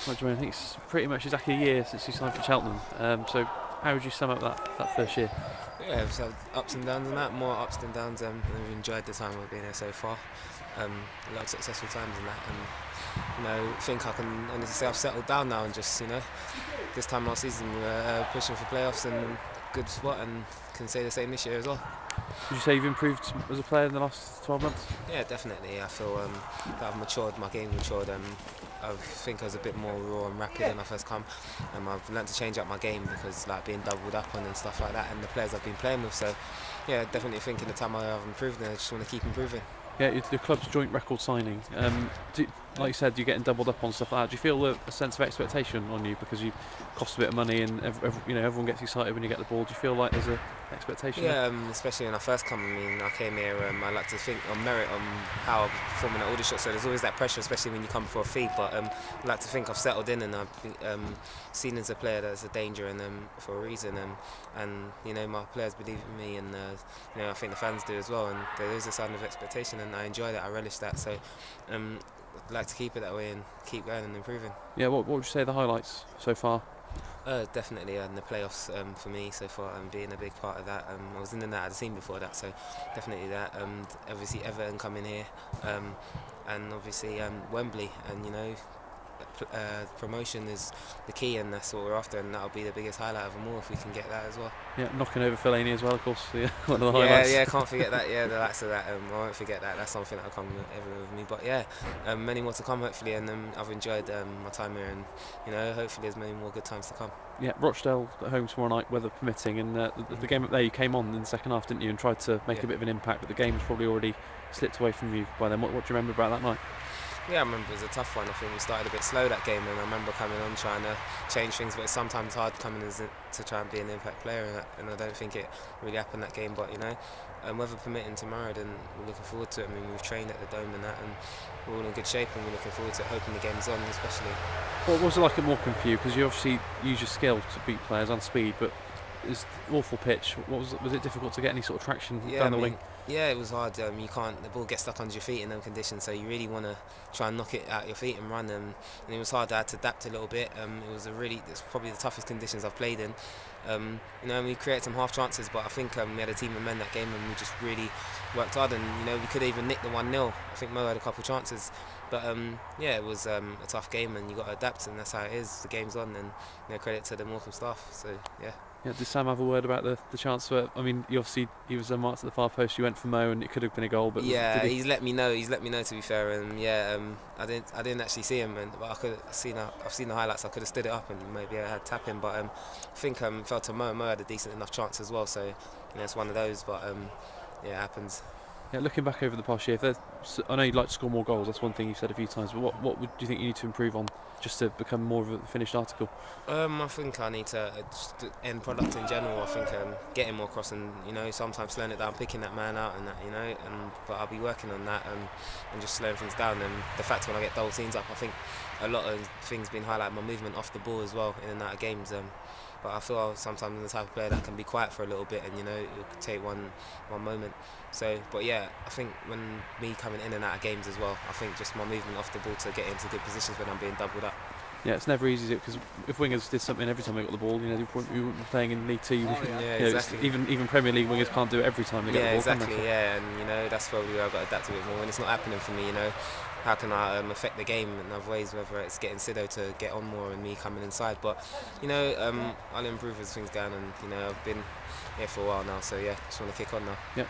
Well, Jermaine, I think it's pretty much exactly a year since you signed for Cheltenham. So how would you sum up that first year? Yeah, we've had ups and downs and that, more ups than downs, and we've enjoyed the time we've been here so far. A lot of successful times and that, and I think I can honestly say I've settled down now, and just this time last season we were pushing for playoffs and good spot, and can say the same this year as well. Would you say you've improved as a player in the last 12 months? Yeah, definitely. I feel that I've matured, my game matured. I think I was a bit more raw and rapid when I first come. I've learned to change up my game because being doubled up on and stuff like that, and the players I've been playing with. So yeah, definitely think in the time I've improved, and I just want to keep improving. Yeah, it's the club's joint record signing. Like you said, you're getting doubled up on stuff like that. Do you feel a sense of expectation on you because you cost a bit of money and everyone gets excited when you get the ball? Do you feel like there's an expectation? Yeah, especially when I first come. I came here. I like to think on merit on how I'm performing at Aldershot. So there's always that pressure, especially when you come for a fee. But I like to think I've settled in, and I've seen as a player that's a danger, and for a reason. And my players believe in me, and I think the fans do as well. And there is a sign of expectation, and I enjoy that. I relish that. So I'd like to keep it that way and keep going and improving. Yeah, what would you say are the highlights so far? Definitely in the playoffs for me so far, and being a big part of that. I was in and out of the team before that, so definitely that. Obviously Everton coming here, and obviously Wembley, and promotion is the key, and that's what we're after, and that'll be the biggest highlight of them all if we can get that as well. Yeah, knocking over Fellaini as well, of course. Yeah, one of the highlights. Yeah, can't forget that. Yeah, the likes of that. I won't forget that. That's something that'll come everywhere with me. But yeah, many more to come hopefully, and I've enjoyed my time here, and hopefully there's many more good times to come. Yeah, Rochdale at home tomorrow night, weather permitting, and the game up there you came on in the second half, didn't you, and tried to make a bit of an impact, but the game's probably already slipped away from you by then. What do you remember about that night? Yeah, I remember it was a tough one. I think we started a bit slow that game, and I remember coming on trying to change things, but it's sometimes hard coming to try and be an impact player, and I don't think it really happened that game. But weather permitting tomorrow, then we're looking forward to it. I mean, we've trained at the Dome and that, and we're all in good shape, and we're looking forward to it, hoping the game's on, especially. What was it like at Morecambe for you? Because you obviously use your skill to beat players on speed, but it's awful pitch. Was it difficult to get any sort of traction down the wing? Yeah, it was hard. You can't. The ball gets stuck under your feet in them conditions, so you really want to try and knock it out your feet and run. And it was hard. I had to adapt a little bit. It's probably the toughest conditions I've played in. We created some half chances, but I think we had a team of men that game, and we just really worked hard. And we could even nick the 1-0. I think Mo had a couple of chances, but it was a tough game, and you got to adapt, and that's how it is. The game's on, and credit to the Morecambe staff. So yeah. Yeah, did Sam have a word about the chance for? I mean, he was marked at the far post. You went for Mo, and it could have been a goal. But yeah, he's let me know. He's let me know, to be fair, and I didn't actually see him, but I've seen the highlights. I could have stood it up and maybe I had tap him, but I think it fell to Mo. Mo had a decent enough chance as well, so it's one of those. But it happens. Yeah, looking back over the past year, I know you'd like to score more goals. That's one thing you've said a few times. But what do you think you need to improve on just to become more of a finished article? I think I need to just end product in general. I think getting more cross, and sometimes slowing it down, picking that man out, and that but I'll be working on that and just slowing things down. And the fact when I get double teams up, I think a lot of things been highlighted. My movement off the ball as well, in and out of games. But I feel sometimes I'm the type of player that can be quiet for a little bit, and it could take one moment. So, but yeah, I think when me coming in and out of games as well, I think just my movement off the ball to get into good positions when I'm being doubled up. Yeah, it's never easy because if wingers did something every time they got the ball, we wouldn't be playing in League 2. Exactly. Even Premier League wingers can't do it every time they get the ball. Exactly. And that's probably where I've got to adapt a bit more. When it's not happening for me, how can I affect the game in other ways? Whether it's getting Sido to get on more and me coming inside, but I'll improve as things go on, and I've been here for a while now, so yeah, just want to kick on now. Yeah.